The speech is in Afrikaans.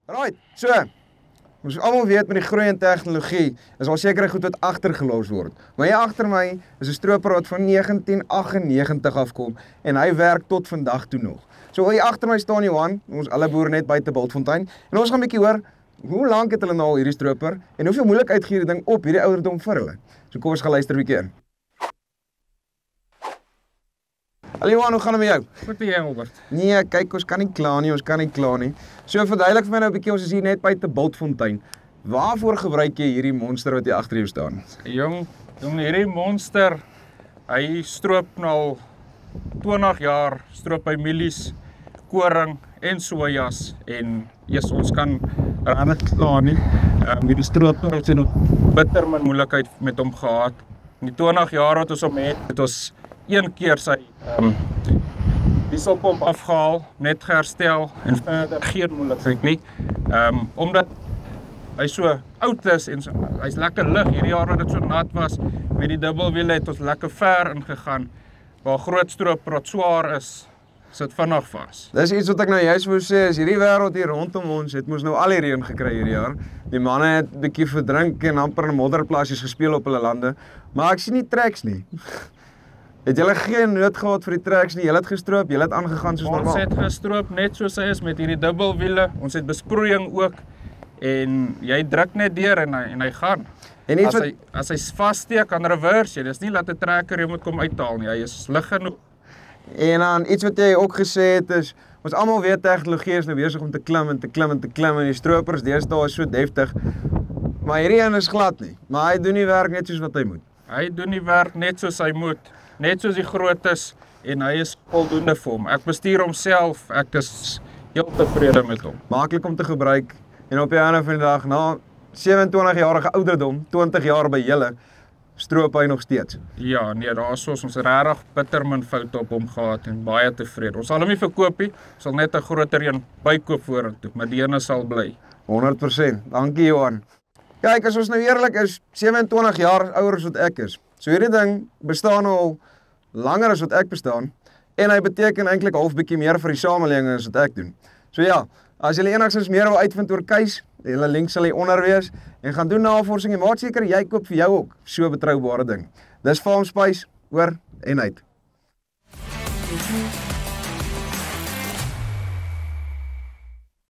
Right, so, ons almal weet met die groei in tegnologie is al sekere goed wat agtergelos word. Maar hier agter my is 'n stroper wat van 1998 afkom en hy werk tot vandag toe nog. So hier agter my staan Johan, ons alle boere net buite Bultfontein en ons gaan 'n bietjie hoor hoe lank het hulle nou al hierdie stroper en hoeveel moeilikheid gee hierdie ding op hierdie ouderdom vir hulle. So kom ons gaan luister 'n bietjie in. Hallo Johan, hoe gaan dit met jou? Goed met jou, Albert? Nee, kyk, ons kan nie kla nie, So verduidelik vir my nou 'n bietjie, ons is hier net buite Bultfontein. Waarvoor gebruik jy hierdie monster wat hier agter jou staan? Jong, hierdie monster, hy stroop nou al 20 jaar, stroop hy mielies, koring en sojas en ons kan dit klaar nie. Hierdie stroper het nog bitter min moeilikheid met hom gehad. In die 20 jaar wat ons hom het ons een keer sy dieselpomp afgehaal, net geherstel en verder geen moeilikheid nie. Omdat hy so oud is en hy's lekker lig. Hierdie jaar wat dit so nat was, met die dubbelwiele het ons lekker ver ingegaan. Waar groot stroper wat swaar is, sit vinnig vas. Dis iets wat ek nou juist wou sê, is hierdie wêreld hier rondom ons het mos nou al die reën gekry hierdie jaar. Die manne het 'n bietjie verdrink en amper in modderplaasies gespeel op hulle lande, maar ek sien nie treks nie. Het julle geen nood gehad vir die treks nie? Julle het gestroop, julle het aangegaan soos normaal? Ons het gestroop net soos hy is met hierdie dubbelwiele. Ons het besproeiing ook en jy druk net deur en hy gaan. En as hy vassteek aan reverse jy, dis nie laat 'n trekker jy moet kom uithaal nie. Hy is lig genoeg. En dan iets wat jy ook gesê het is, ons almal weet tegnologie is nou besig om te klim en die stropers deesdae is so deftig. Maar hierdie een is glad nie, maar hy doen nie werk net soos wat hy moet. Hy doen die werk net soos hy moet, net soos hy groot is en hy is voldoende vir hom. Ek bestuur hom self, ek is heel tevrede met hom. Maklik om te gebruik en op die einde van die dag, na 27-jarige ouderdom, 20 jaar by julle, stroop hy nog steeds. Ja, nee, daar is ons regtig bitter min foute op hom gehad en baie tevrede. Ons sal hom nie verkoop nie, ons sal net 'n groter een bykoop vorentoe, maar die ene sal bly. 100%. Dankie Johan. Kyk, as ons nou eerlik is, 27 jaar ouer as wat ek is. So hierdie ding bestaan al langer as wat ek bestaan en hy beteken eintlik half bietjie meer vir die samelewing as wat ek doen. So ja, as julle enigstens meer wil uitvind oor keis, julle link sal hier onder wees en gaan doen navorsing en maak seker jy koop vir jou ook so 'n betroubare ding. Dis Farm Spice, oor en uit.